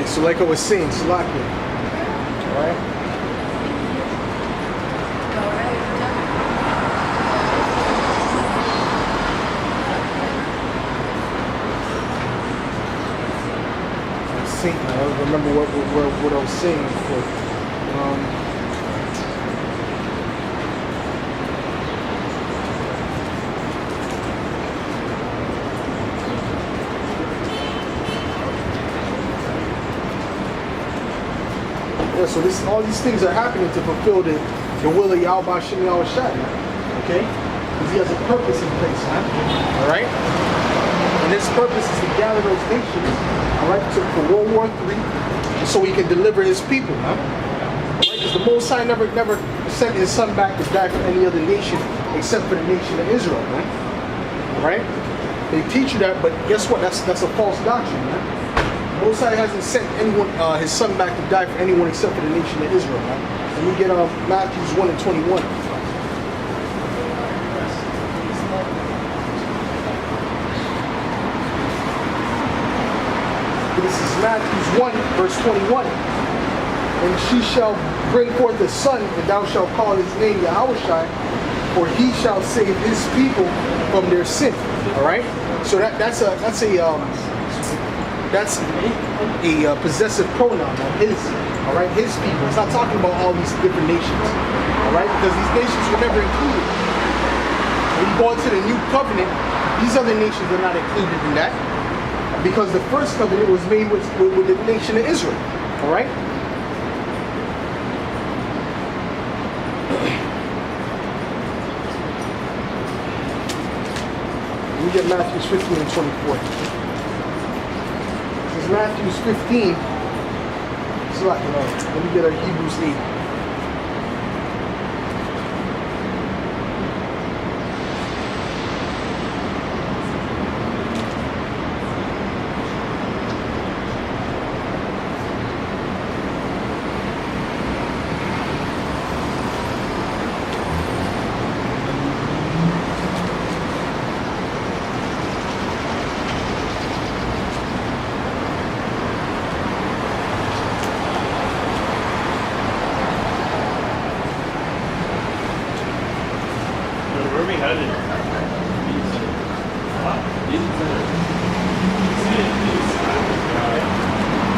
So like I was saying, Salakia. Alright? I don't remember what I was saying before. Yeah, so all these things are happening to fulfill the will of Yahweh Hashem Yahweh Shai, okay? Because he has a purpose in place, man. Alright? And this purpose is to gather those nations, alright, for World War III, so he can deliver his people, man. Alright? Because the Most High never sent his son back to die for any other nation except for the nation of Israel, man. Alright? They teach you that, but guess what? That's a false doctrine, man. Most High hasn't sent anyone, his son back to die for anyone except for the nation of Israel. Right? And we get Matthew 1:21. This is Matthew 1:21. And she shall bring forth a son, and thou shalt call his name Yahushua, for he shall save his people from their sin. All right. So that's a possessive pronoun of his, all right, his people. It's not talking about all these different nations, all right, because these nations were never included. When you go into the new covenant, these other nations are not included in that, because the first covenant was made with the nation of Israel, all right. Let me get Matthew 15 and 24. Matthew 15. So let me get Hebrews 8.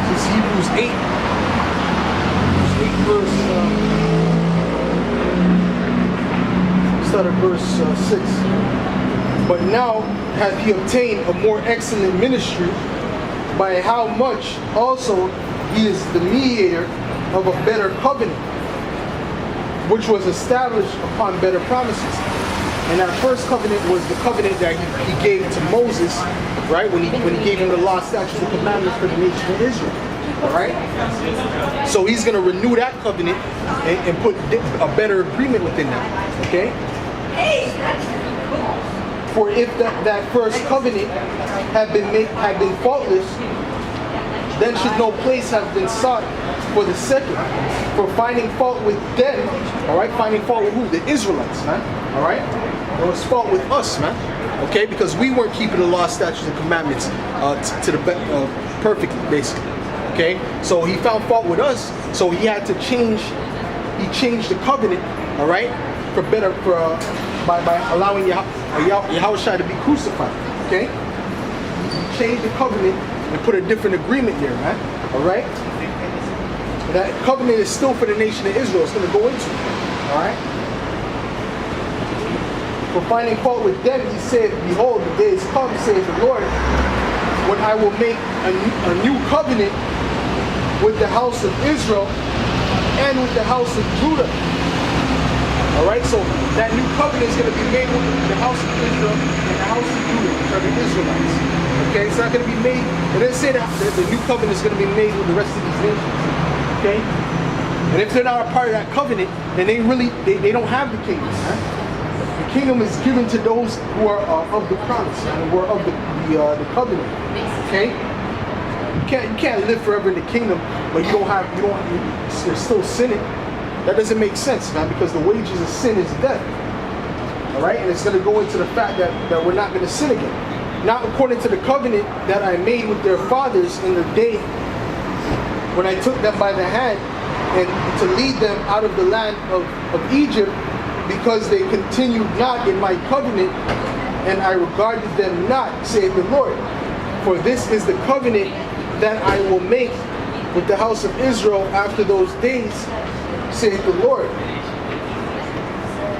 This is Hebrews 8. Start at verse 6. But now hath he obtained a more excellent ministry, by how much also he is the mediator of a better covenant, which was established upon better promises. And that first covenant was the covenant that he gave to Moses, right? When he gave him the law, statutes, and commandments for the nation of Israel. All right? So he's going to renew that covenant and put a better agreement within that. Okay? For if that first covenant had been faultless, then should no place have been sought for the second, for finding fault with them. All right? Finding fault with who? The Israelites, man. All right? It was fault with us, man. Okay? Because we weren't keeping the law, statutes, and commandments perfectly, basically. Okay? So he found fault with us, so he had to change. He changed the covenant, all right, by allowing Yahushua to be crucified. Okay? He changed the covenant and put a different agreement there, man. All right? That covenant is still for the nation of Israel. It's going to go into it. All right? For finding fault with them, he said, behold, the day is come, says the Lord, when I will make a new covenant with the house of Israel and with the house of Judah. All right, so that new covenant is going to be made with the house of Israel and the house of Judah, which are the Israelites. Okay, it's not going to be made. It didn't say that the new covenant is going to be made with the rest of these nations. Okay, and if they're not a part of that covenant, then they don't have the kingdom. Huh? kingdom is given to those who are of the promise and who are of the covenant. Okay? You can't live forever in the kingdom, but you're still sinning. That doesn't make sense, man, because the wages of sin is death. All right? And it's going to go into the fact that we're not going to sin again. Not according to the covenant that I made with their fathers in the day when I took them by the hand and to lead them out of the land of Egypt, because they continued not in my covenant, and I regarded them not, saith the Lord. For this is the covenant that I will make with the house of Israel after those days, saith the Lord.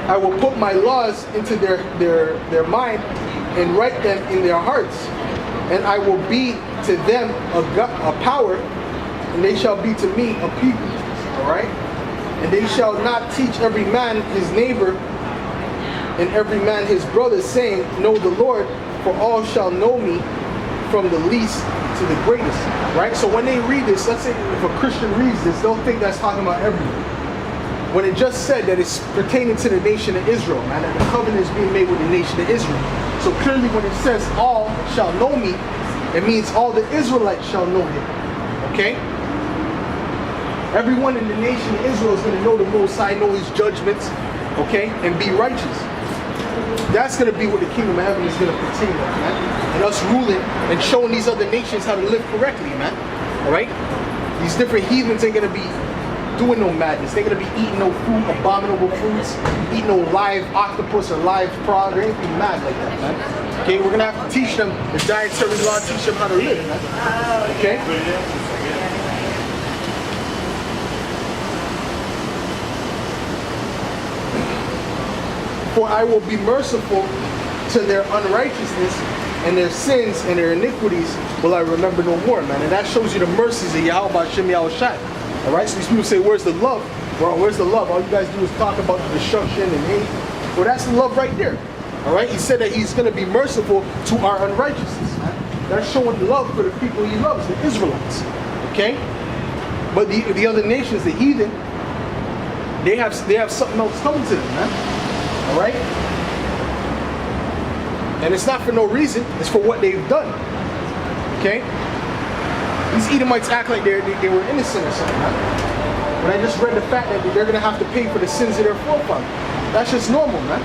I will put my laws into their mind and write them in their hearts, and I will be to them a power, and they shall be to me a people. All right? And they shall not teach every man his neighbor and every man his brother, saying, know the Lord, for all shall know me, from the least to the greatest. Right? So when they read this, let's say if a Christian reads this, they'll think that's talking about everyone. When it just said that it's pertaining to the nation of Israel, man, that the covenant is being made with the nation of Israel. So clearly when it says all shall know me, it means all the Israelites shall know him. Okay? Everyone in the nation of Israel is going to know the Most High, know his judgments, okay, and be righteous. That's going to be what the kingdom of heaven is going to pertain to, man. And us ruling and showing these other nations how to live correctly, man. All right? These different heathens ain't going to be doing no madness. They're going to be eating no food, abominable foods, eating no live octopus or live frog or anything mad like that, man. Okay, we're going to have to teach them the dietary law, teach them how to live, man. Okay? For I will be merciful to their unrighteousness, and their sins and their iniquities will I remember no more, man. And that shows you the mercies of Yahweh Hashem Yahushai. All right, so these people say, where's the love? Well, where's the love? All you guys do is talk about the destruction and hate. Well, that's the love right there. All right, he said that he's going to be merciful to our unrighteousness, man. That's showing love for the people he loves, the Israelites. Okay? But the other nations, the heathen, they have something else coming to them, man. All right? And it's not for no reason. It's for what they've done. Okay? These Edomites act like they were innocent or something, man. When I just read the fact that they're going to have to pay for the sins of their forefathers. That's just normal, man.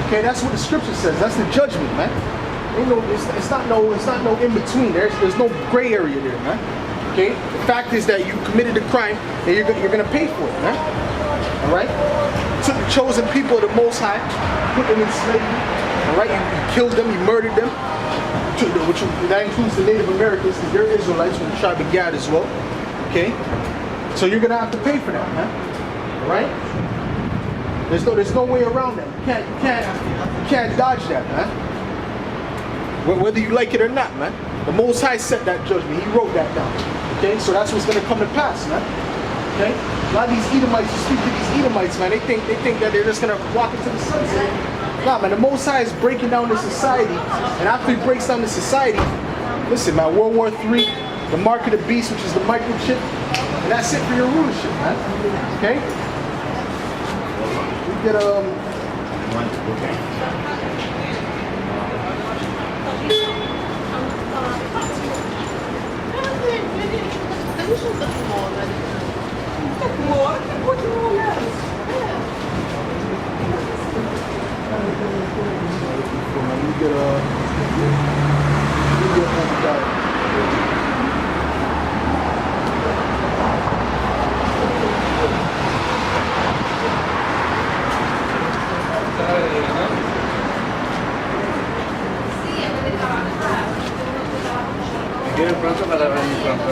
Okay? That's what the scripture says. That's the judgment, man. It's not no in-between. There's no gray area there, man. Okay? The fact is that you committed a crime and you're going to pay for it, man. All right? Took the chosen people of the Most High, put them in slavery. All right? You killed them, you murdered them. That includes the Native Americans, because they're Israelites from the tribe of Gad as well. Okay? So you're going to have to pay for that, man. All right? There's no way around that. You can't dodge that, man. Whether you like it or not, man. The Most High set that judgment. He wrote that down. Okay? So that's what's going to come to pass, man. Okay? A lot of these Edomites, you speak to these Edomites, man, they think that they're just going to walk into the sunset. Nah, man, the Most High is breaking down the society, and after he breaks down the society, listen, man, World War III, the mark of the beast, which is the microchip, and that's it for your rulership, man. Okay? We get, Viene pronto para venir pronto.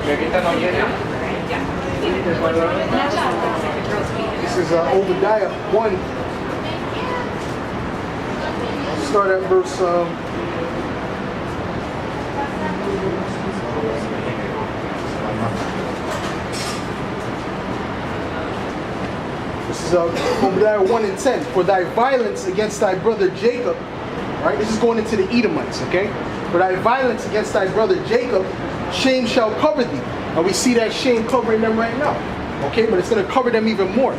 ¿Y aquí está no viene? This is Obadiah 1. I'll start at verse. This is Obadiah 1 and 10. For thy violence against thy brother Jacob. Right? This is going into the Edomites, okay? For thy violence against thy brother Jacob, shame shall cover thee. And we see that shame covering them right now. Okay, but it's going to cover them even more.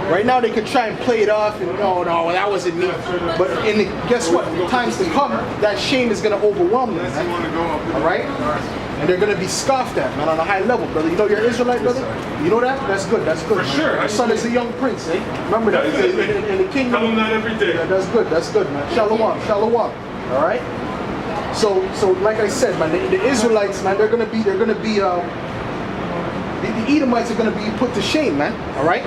Right now they could try and play it off and no, well, that wasn't me. But guess what? In times to come, that shame is going to overwhelm them. Man. All right? And they're going to be scoffed at, man, on a high level, brother. You know you're Israelite, brother? You know that? That's good. That's good. For sure. Your son is a young prince, eh? Remember that. In the kingdom. Tell him that every day. Yeah, that's good. That's good, man. Shalom. Shalom. All right? So like I said, man, the Israelites, man, they're gonna be the Edomites are gonna be put to shame, man. All right.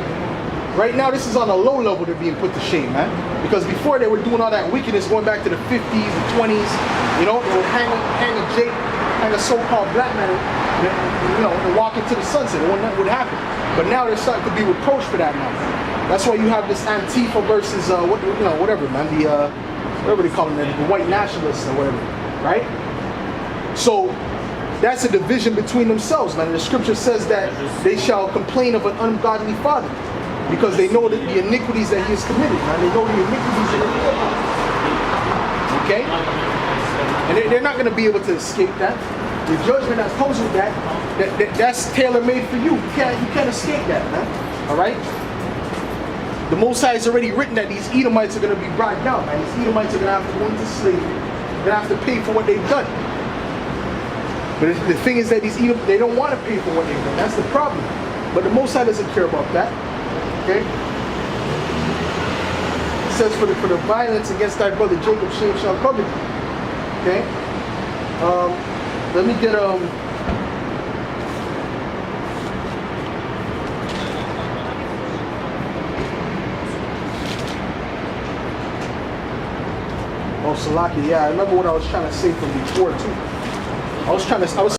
Right now, this is on a low level. They're being put to shame, man. Because before they were doing all that wickedness, going back to the 50s, the 20s, you know, they would hang a so-called black man, you know, and walk into the sunset. When that would happen. But now they're starting to be reproached for that now. That's why you have this Antifa versus whatever, man. The whatever they call them, the white nationalists or whatever. Right? So that's a division between themselves, man. And the scripture says that they shall complain of an ungodly father because they know that the iniquities that he has committed, man. They know the iniquities that he has. Okay? And they're not going to be able to escape that. The judgment that comes with that's tailor-made for you. You can't escape that, man. All right? The Most High has already written that these Edomites are going to be brought down, man. These Edomites are going to have to go into slavery. They're going to have to pay for what they've done. But the thing is that these Edom, they don't want to pay for what they've done. That's the problem. But the Most High doesn't care about that. Okay? It says for the violence against thy brother Jacob, shame shall cover thee. Okay? Let me get Oh, Salaki, yeah, I remember what I was trying to say from before too. I was